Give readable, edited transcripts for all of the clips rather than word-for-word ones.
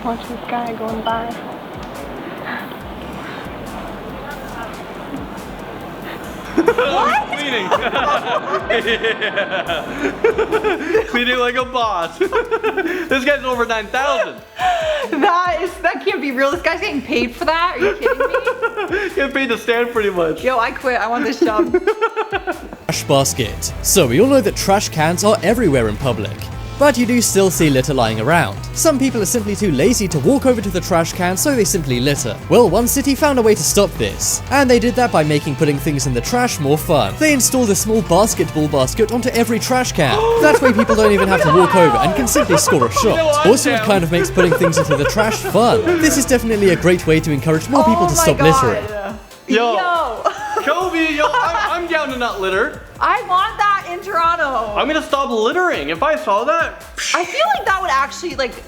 Watch this guy going by. What? Cleaning. Yeah. Cleaning like a boss. This guy's over 9,000. That can't be real. This guy's getting paid for that? Are you kidding me? Getting paid to stand pretty much. Yo, I quit. I want this job. Trash basket. So we all know that trash cans are everywhere in public. But you do still see litter lying around. Some people are simply too lazy to walk over to the trash can, so they simply litter. Well, one city found a way to stop this, and they did that by making putting things in the trash more fun. They installed a small basketball basket onto every trash can. That way people don't even have to walk over and can simply score a shot. Also, it kind of makes putting things into the trash fun. This is definitely a great way to encourage more people to stop littering. Yo. Kobe, I'm down to not litter. I want that in Toronto. I'm gonna stop littering. If I saw that, I feel like that would actually like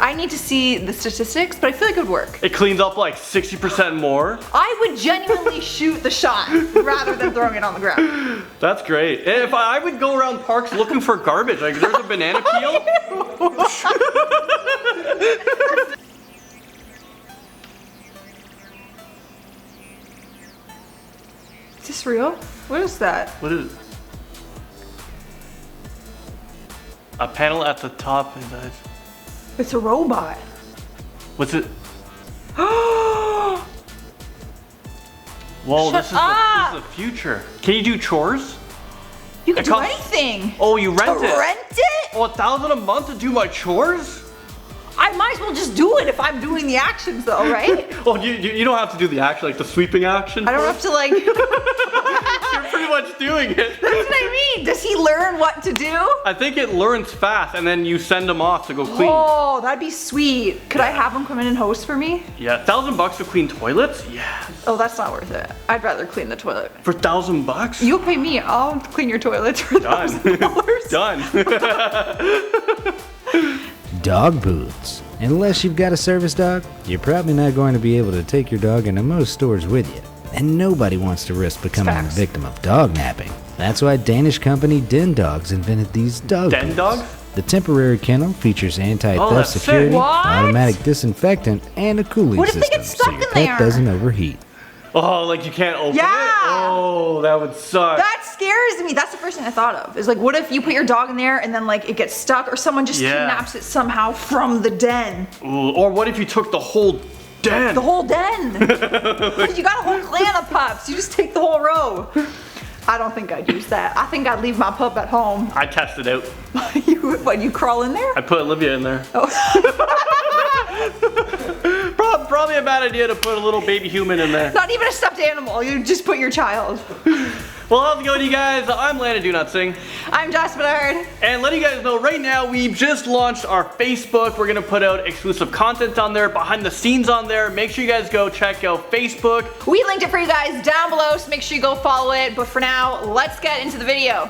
I need to see the statistics, but I feel like it would work. It cleans up like 60% more. I would genuinely shoot the shot rather than throwing it on the ground. That's great. If I would go around parks looking for garbage, like there's a banana peel. Is this real? What is that? What is it? A panel at the top. It's a robot. What's it? Whoa, this is the future. Can you do chores? You can do anything. Oh, you rent it? Rent it? Oh, $1,000 a month to do my chores? I might as well just do it if I'm doing the actions though, right? Well, you don't have to do the action, like the sweeping action. I don't have to like... You're pretty much doing it. That's what I mean. Does he learn what to do? I think it learns fast and then you send him off to go clean. Oh, that'd be sweet. Could I have him come in and host for me? Yeah, $1,000 to clean toilets? Yeah. Oh, that's not worth it. I'd rather clean the toilet. For $1,000? You'll pay me. I'll clean your toilets for $1,000. Done. Dog boots. Unless you've got a service dog, you're probably not going to be able to take your dog into most stores with you. And nobody wants to risk becoming a victim of dog napping. That's why Danish company Den Dogs invented these dog boots. Den Dogs? The temporary kennel features anti-theft security, automatic disinfectant, and a cooling system so your pet doesn't overheat. Oh, like you can't open it? Oh, that would suck. That scares me. That's the first thing I thought of. Is like, what if you put your dog in there and then like it gets stuck or someone just kidnaps it somehow from the den? Ooh, or what if you took the whole den? The whole den. You got a whole clan of pups. You just take the whole row. I don't think I'd use that. I think I'd leave my pup at home. I tested out. You crawl in there? I put Olivia in there. Oh. Probably a bad idea to put a little baby human in there. Not even a stuffed animal. You just put your child. Well, how's it going, you guys? I'm Landon Do Not Sing. I'm Josh Bedard. And letting you guys know, right now we've just launched our Facebook. We're gonna put out exclusive content on there, behind the scenes on there. Make sure you guys go check out Facebook. We linked it for you guys down below, so make sure you go follow it. But for now, let's get into the video.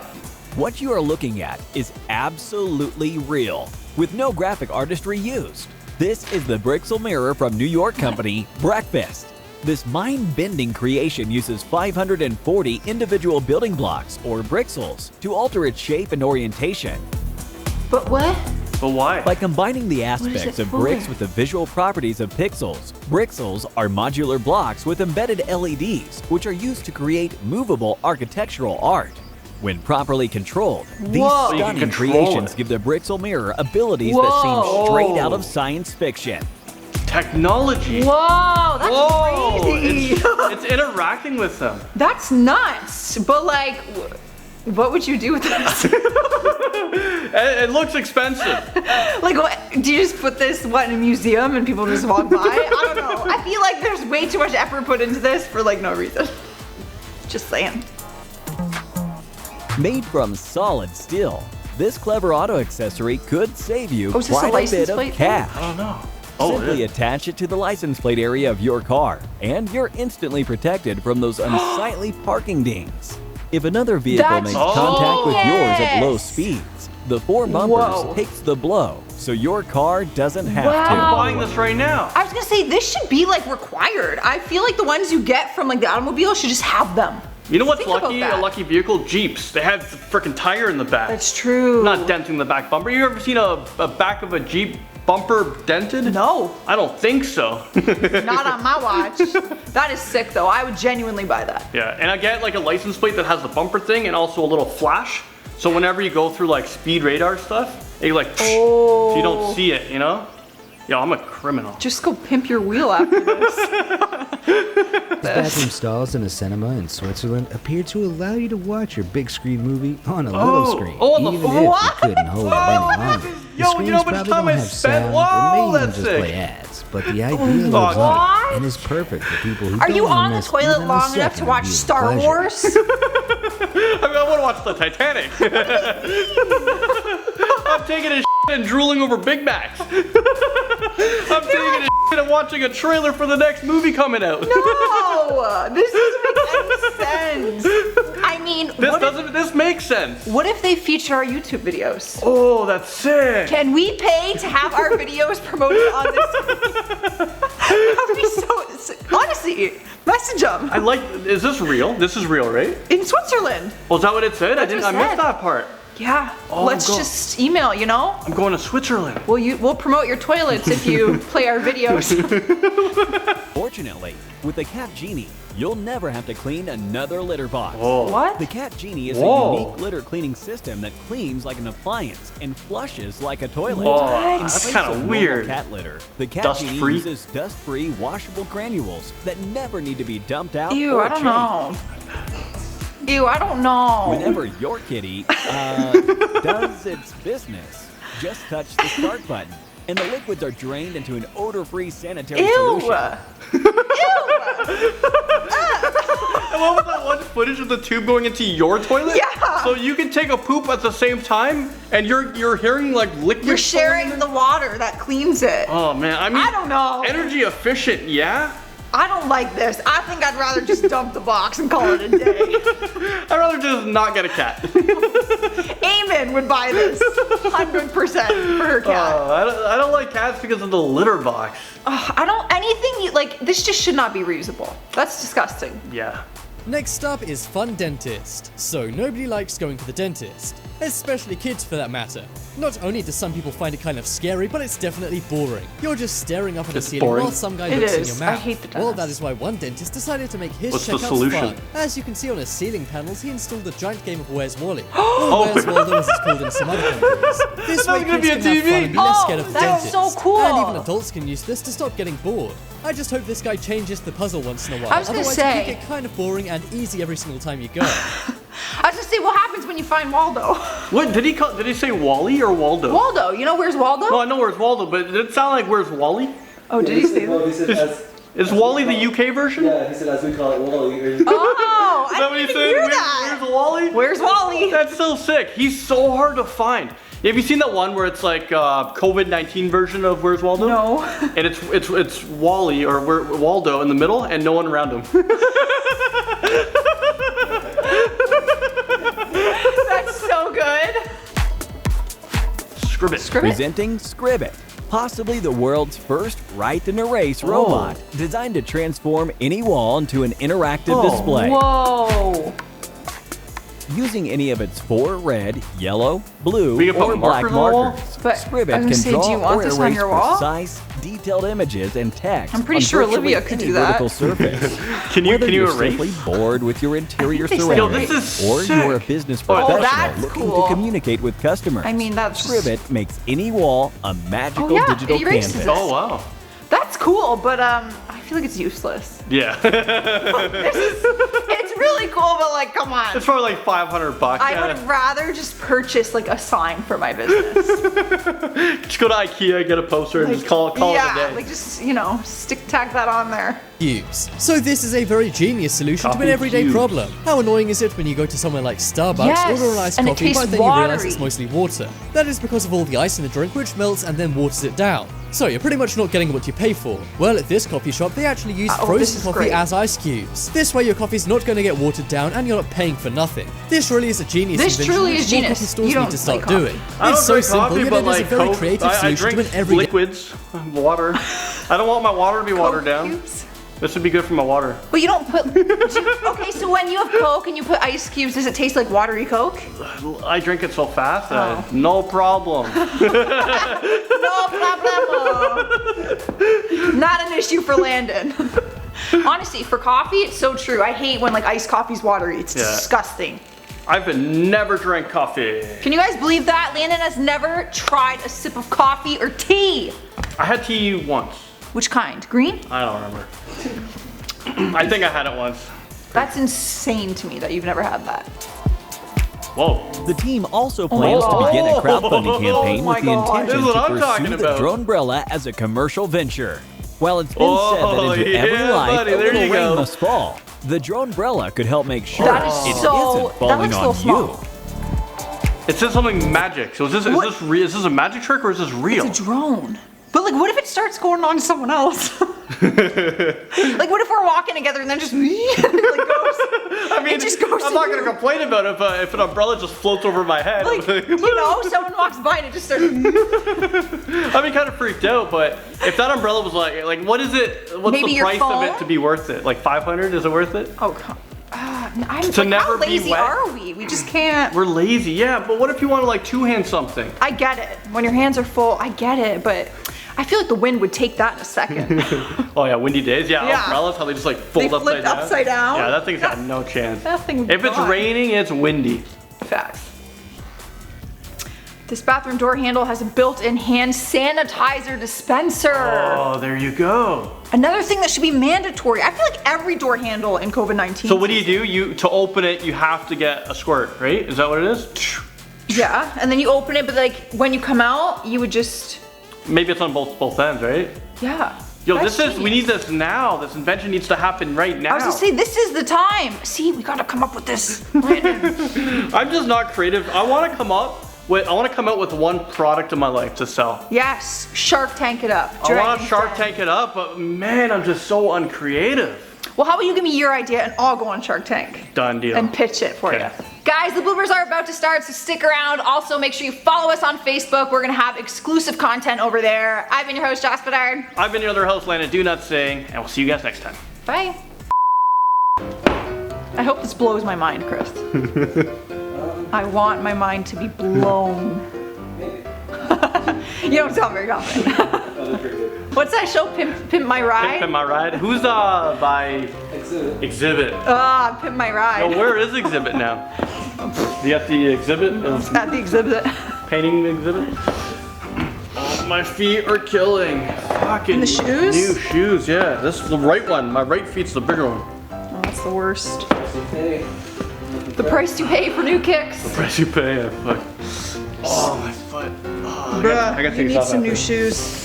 What you are looking at is absolutely real, with no graphic artistry used. This is the Bloxle Mirror from New York company Breakfast. This mind-bending creation uses 540 individual building blocks, or brixels, to alter its shape and orientation. But what? But why? By combining the aspects of bricks with the visual properties of pixels, brixels are modular blocks with embedded LEDs, which are used to create movable architectural art. When properly controlled, these stunning creations give the Bloxle Mirror abilities that seem straight out of science fiction. Technology. Whoa, that's crazy. It's interacting with them. That's nuts. But like, what would you do with this? It looks expensive. Like, what, do you just put this in a museum and people just walk by? I don't know. I feel like there's way too much effort put into this for like no reason. Just saying. Made from solid steel, this clever auto accessory could save you quite a bit of cash. I don't know. Simply attach it to the license plate area of your car, and you're instantly protected from those unsightly parking dings. If another vehicle makes contact with yours at low speeds, the four bumpers takes the blow, so your car doesn't have to. I'm buying this right now. I was gonna say, this should be like required. I feel like the ones you get from like the automobile should just have them. You know what's lucky? A lucky vehicle? Jeeps. They have the freaking tire in the back. That's true. Not denting the back bumper. You ever seen a back of a Jeep bumper dented? No, I don't think so. not on my watch. That is sick though. I would genuinely buy that. Yeah, and I get like a license plate that has the bumper thing and also a little flash. So whenever you go through like speed radar stuff, it like, so you don't see it, you know? Yo, I'm a criminal. Just go pimp your wheel after this. Bathroom stalls in a cinema in Switzerland appear to allow you to watch your big screen movie on a little screen, on the even if you couldn't hold it any longer. Yo, you know how much time I spent? Wow, that's just sick. play ads, but the idea lives on and is perfect for people who Are don't you wanna on the miss toilet even a long enough to second watch of Star pleasure. Wars? I mean, I want to watch the Titanic. I'm taking a shit and drooling over Big Macs. I'm taking a shit and watching a trailer for the next movie coming out. No, this doesn't make any sense. I mean, This makes sense. what if they feature our YouTube videos? Oh, that's sick. Can we pay to have our videos promoted on this? That would be so, honestly, message them. Is this real? This is real, right? In Switzerland. Oh, is that what it said? That's what it I missed said. that part. Yeah, Oh, let's go. just email, you know? I'm going to Switzerland. We'll promote your toilets if you play our videos. Fortunately, with the Cat Genie, you'll never have to clean another litter box. Whoa. What? The Cat Genie is Whoa. a unique litter cleaning system that cleans like an appliance and flushes like a toilet. Oh, In that's place kind of of normal weird. cat litter, the Cat Dust-free? Genie uses dust-free washable granules that never need to be dumped out Ew, or I don't changed. know. Ew, I don't know. Whenever your kitty does its business, just touch the start button, and the liquids are drained into an odor-free sanitary Ew. solution. And what was that one footage of the tube going into your toilet? Yeah. So you can take a poop at the same time, and you're hearing like liquid. You're sharing the water that cleans it. Oh man, I mean, I don't know. Energy efficient, yeah. I don't like this. I think I'd rather just dump the box and call it a day. I'd rather just not get a cat. Eamon would buy this 100% for her cat. I don't like cats because of the litter box. This just should not be reusable. That's disgusting. Yeah. Next up is Fun Dentist. So nobody likes going to the dentist, especially kids for that matter. Not only do some people find it kind of scary, but it's definitely boring. You're just staring up at a It's ceiling boring. while some guy It looks in is. your mouth. I hate the Well, dentist. that is why one dentist decided to make his What's the checkouts solution? fun. As you can see on his ceiling panels, he installed a giant game of Where's Wally? Or Where's Waldo as it's called in some other countries. This way gonna kids be a can have fun TV. and be less Oh, scared of the that's dentist. so cool. And even adults can use this to stop getting bored. I just hope this guy changes the puzzle once in a while. I was gonna Otherwise, say- it can get kind of boring and easy every single time you go. I was gonna say, what happens when you find Waldo? What did he say? Wally or Waldo? Waldo, you know where's Waldo? No, I know where's Waldo, but did it sound like where's Wally? Oh, did he say that? No, he said as, Is Wally the UK version? yeah, he said as we call it, Wally. Oh, Is that I what he didn't said? even hear Where's that. Wally? Where's Wally? That's so sick. He's so hard to find. Have you seen that one where it's like COVID-19 version of Where's Waldo? No. And it's Wally or Waldo in the middle and no one around him. That's so good. Scribit. Scribit? Presenting Scribit, possibly the world's first write and erase robot, designed to transform any wall into an interactive display. Whoa. Using any of its 4 red, yellow, blue, We can put or black markers on the wall? markers, But I was Scribit gonna can say, draw do you want or this on erase your wall? precise, detailed images and text. I'm pretty on sure virtually Olivia could any do that. vertical surface. Can you Whether you're erase? simply bored with your interior think they said surroundings, erase. or This is you're a sick. business Oh, professional that's looking cool. to communicate with customers, I mean, that's just- Scribit makes any wall a magical yeah, digital it erases canvas. it. Oh wow. That's cool, but I feel like it's useless. Yeah. It's really cool, but like, come on. It's probably like $500. I Yeah. would rather just purchase like a sign for my business. Just go to IKEA, get a poster, and just call it a day. like just, stick tag that on there. Cubes. So this is a very genius solution to Coffee an everyday cubes. problem. How annoying is it when you go to somewhere like Starbucks, Yes, order a nice and it coffee, tastes but then you realize watery. it's mostly water? That is because of all the ice in the drink, which melts and then waters it down. So you're pretty much not getting what you pay for. Well, at this coffee shop, they actually use this frozen is coffee great. as ice cubes. This way your coffee's not going to get watered down and you're not paying for nothing. This really is a genius This invention truly which is more genius. coffee stores You don't need to start like coffee. doing. I It's don't so drink simple, coffee, yet but it is a like very Coke, creative I solution drink to an everyday liquids, water. I don't want my water to be watered down. Cubes? This would be good for my water. But you don't put, okay, so when you have Coke and you put ice cubes, does it taste like watery Coke? I drink it so fast that no problem. No problem. Not an issue for Landon. Honestly, for coffee, it's so true. I hate when like iced coffee's watery. It's disgusting. I've never drank coffee. Can you guys believe that? Landon has never tried a sip of coffee or tea. I had tea once. Which kind? Green? I don't remember. I think I had it once. That's insane to me that you've never had that. Whoa. The team also plans to begin a crowdfunding campaign with the intention This is what to I'm talking pursue the about. Dronebrella as a commercial venture. While it's been said that into every life buddy, a there little you rain go. must fall, the Dronebrella could help make sure That is it so- isn't that falling looks a on little you. small. It said something magic. So is this a magic trick or is this real? It's a drone. But like, what if it starts going on to someone else? Like, what if we're walking together and then just like goes? I mean, it just goes. I'm not gonna complain about it if an umbrella just floats over my head. Like, you know, someone walks by and it just starts. I'd be kind of freaked out, but if that umbrella was like, what is it? What's Maybe the your price of phone? it to be worth it? Like 500? Is it worth it? Oh, come. I'm To like, never how be lazy wet? are we? We just can't. We're lazy, yeah. But what if you want to like two-hand something? I get it. When your hands are full, I get it. But I feel like the wind would take that in a second. Oh yeah, windy days. Yeah, Yeah. umbrellas, how they just like They fold flipped upside down. Yeah, that thing's got no chance. That thing would If it's die. raining, it's windy. Facts. This bathroom door handle has a built-in hand sanitizer dispenser. Oh, there you go. Another thing that should be mandatory. I feel like every door handle in COVID-19. So what do? To open it, you have to get a squirt, right? Is that what it is? Yeah, and then you open it, but like when you come out, you would just. Maybe it's on both ends, right? Yeah. Yo, That's we need genius. this now. This invention needs to happen right now. I was gonna say, this is the time. See, we gotta come up with this. I'm just not creative. I want to come out with one product in my life to sell. Yes, Shark Tank it up. I want Dragon's to Shark Den. Tank it up, but man, I'm just so uncreative. Well, how about you give me your idea and I'll go on Shark Tank. Done deal. And pitch it for Okay. you. Guys, the bloopers are about to start, so stick around. Also, make sure you follow us on Facebook. We're gonna have exclusive content over there. I've been your host, Joss Bedard. I've been your other host, Landon Do Not Sing, and we'll see you guys next time. Bye. I hope this blows my mind, Chris. I want my mind to be blown. You don't sound very confident. What's that show? Pimp My Ride? Pimp My Ride. Who's by Exhibit? Ah, Pimp My Ride. Yo, where is Exhibit now? You at the exhibit? At the exhibit. Painting exhibit? Oh, my feet are killing. Fucking And the shoes? New shoes, yeah. This is the right one. My right feet's the bigger one. Oh, that's the worst. The price you pay for new kicks. Price you pay, yeah, fuck. Oh, my foot. Oh, Bruh, I gotta you take need these off some new after. shoes.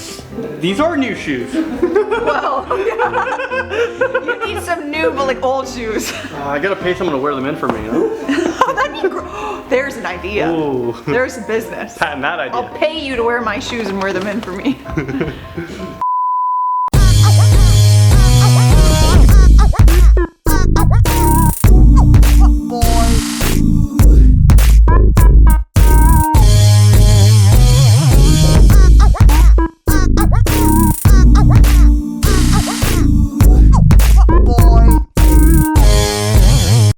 These are new shoes. Well, you need some new but like old shoes. I gotta pay someone to wear them in for me, you know? Oh, that'd be great. There's an idea. Ooh. There's a business. Patent that idea. I'll pay you to wear my shoes and wear them in for me.